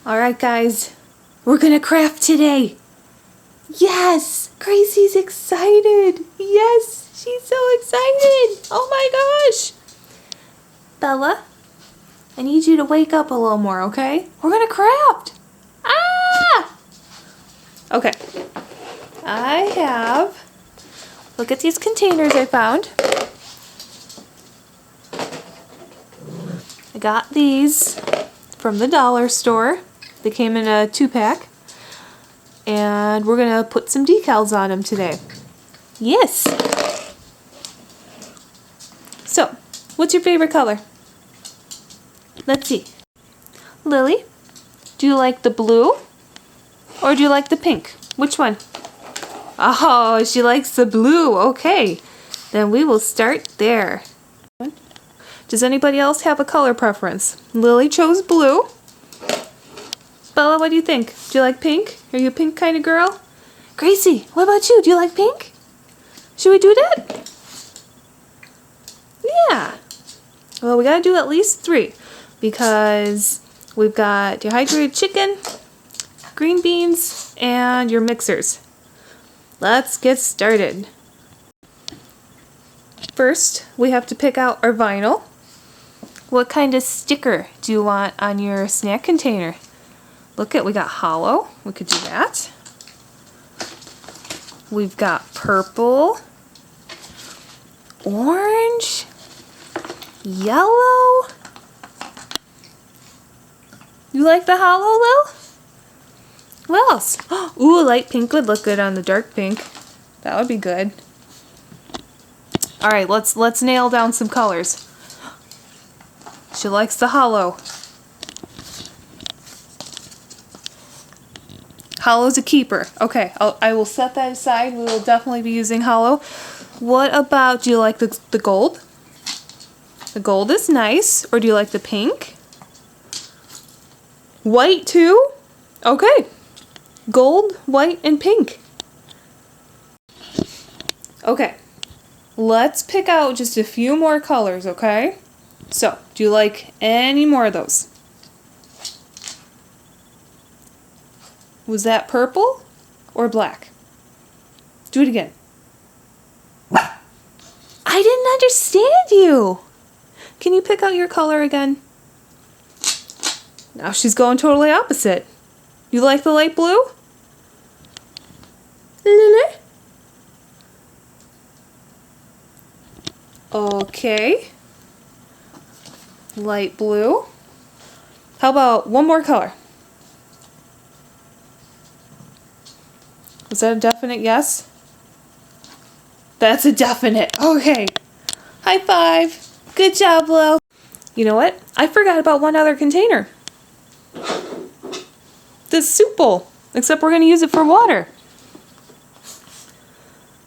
Alright guys, we're gonna craft today. Yes! Gracie's excited. Yes, she's so excited. Oh my gosh. Bella, I need you to wake up a little more, okay? We're gonna craft. Ah! Okay. I have, look at these containers I found. I got these from the dollar store. They came in a 2-pack. And we're gonna put some decals on them today. Yes! So, what's your favorite color? Let's see. Lily, do you like the blue or do you like the pink? Which one? Oh, she likes the blue. Okay, then we will start there. Does anybody else have a color preference? Lily chose blue. Bella, what do you think? Do you like pink? Are you a pink kind of girl? Gracie, what about you? Do you like pink? Should we do that? Yeah. Well, we gotta do at least 3 because we've got dehydrated chicken, green beans, and your mixers. Let's get started. First, we have to pick out our vinyl. What kind of sticker do you want on your snack container? Look at, we got hollow. We could do that. We've got purple, orange, yellow. You like the hollow, Lil? What else? Ooh, light pink would look good on the dark pink. That would be good. All right, let's nail down some colors. She likes the hollow. Hollow's a keeper. Okay, I will set that aside. We will definitely be using hollow. What about, do you like the gold? The gold is nice. Or do you like the pink? White too? Okay. Gold, white, and pink. Okay. Let's pick out just a few more colors, okay? So, do you like any more of those? Was that purple or black? Do it again. I didn't understand you. Can you pick out your color again? Now she's going totally opposite. You like the light blue? Lily? Okay. Light blue. How about one more color? Was that a definite yes? That's a definite. Okay. High five. Good job, Lo. You know what? I forgot about one other container. The soup bowl. Except we're going to use it for water.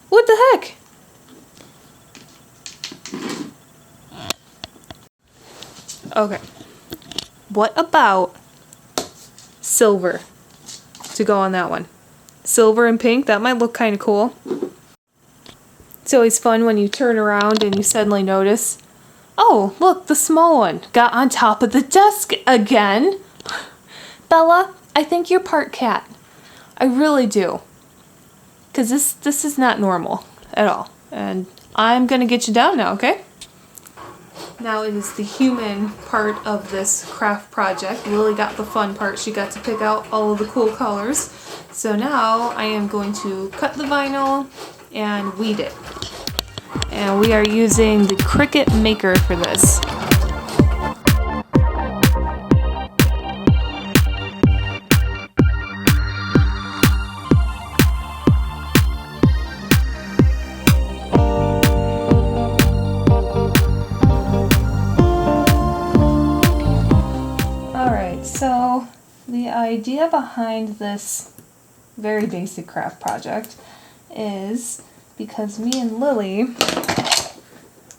What the heck? Okay. What about silver to go on that one? Silver and pink, that might look kind of cool. It's always fun when you turn around and you suddenly notice, oh, look, the small one got on top of the desk again. Bella, I think you're part cat. I really do. Because this is not normal at all. And I'm going to get you down now, okay? Now it is the human part of this craft project. Lily got the fun part. She got to pick out all of the cool colors. So now I am going to cut the vinyl and weed it. And we are using the Cricut Maker for this. Alright, so the idea behind this very basic craft project is because me and Lily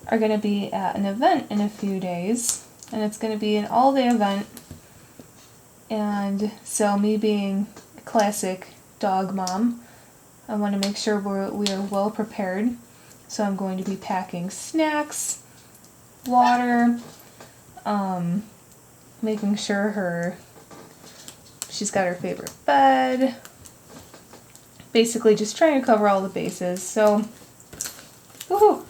are going to be at an event in a few days, and it's going to be an all-day event, and so me being a classic dog mom, I want to make sure we are well prepared, so I'm going to be packing snacks, water, making sure her she's got her favorite bed. Basically just trying to cover all the bases. So, woohoo!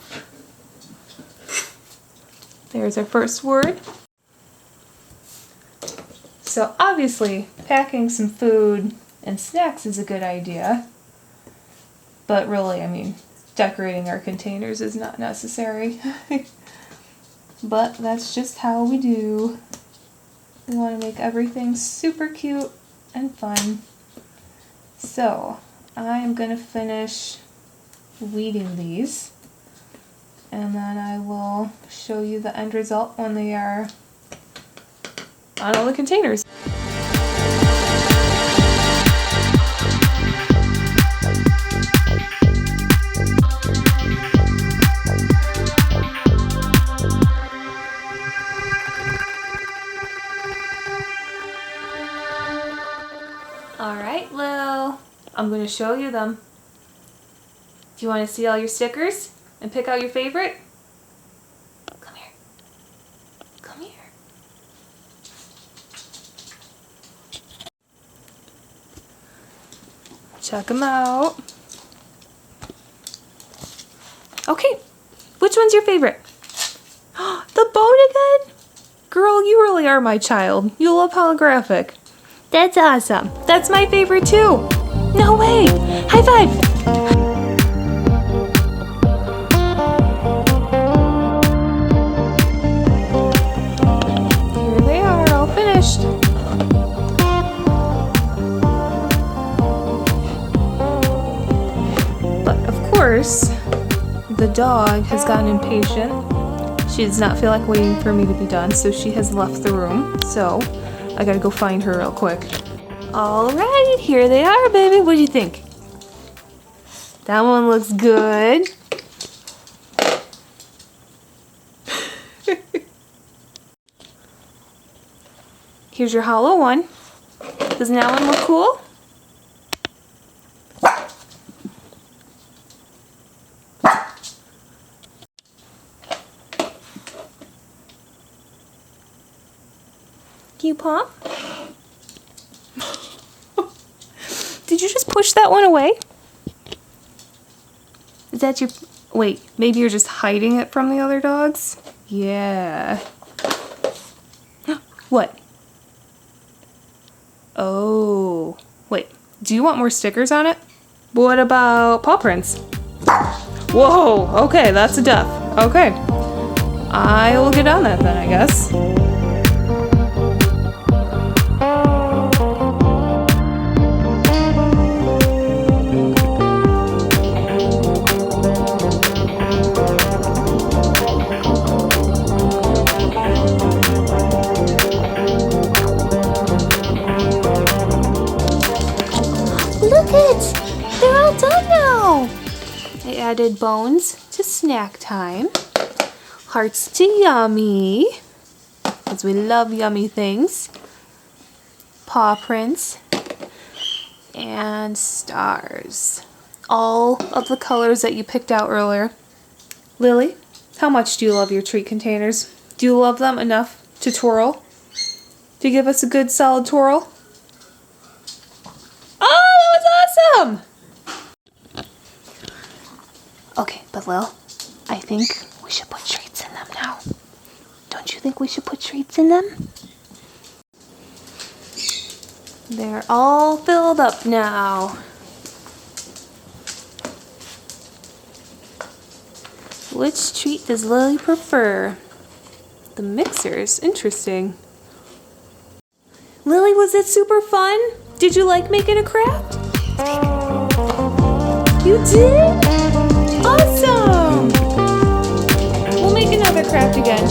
There's our first word. So obviously, packing some food and snacks is a good idea. But really, I mean, decorating our containers is not necessary. But that's just how we do. We want to make everything super cute and fun. So, I'm going to finish weeding these. And then I will show you the end result when they are on all the containers. Alright, Lil, I'm going to show you them. Do you want to see all your stickers and pick out your favorite? Come here. Come here. Check them out. Okay, which one's your favorite? The boat again? Girl, you really are my child. You love holographic. That's awesome. That's my favorite too. No way. High five. Here they are, all finished. But of course, the dog has gotten impatient. She does not feel like waiting for me to be done, so she has left the room. So I gotta go find her real quick. Alright, here they are, baby. What do you think? That one looks good. Here's your hollow one. Doesn't that one look cool? Can you paw? Did you just push that one away? Is that your... Wait, maybe you're just hiding it from the other dogs? Yeah. What? Oh. Wait, do you want more stickers on it? What about paw prints? Whoa, okay, that's a death. Okay. I will get on that then, I guess. They're all done now. I added bones to snack time, hearts to yummy, because we love yummy things, paw prints, and stars. All of the colors that you picked out earlier. Lily, how much do you love your treat containers? Do you love them enough to twirl? To give us a good solid twirl? Oh, that was awesome! Okay, but Lil, I think we should put treats in them now. Don't you think we should put treats in them? They're all filled up now. Which treat does Lily prefer? The mixers, interesting. Lily, was it super fun? Did you like making a craft? You did? Awesome! We'll make another craft again.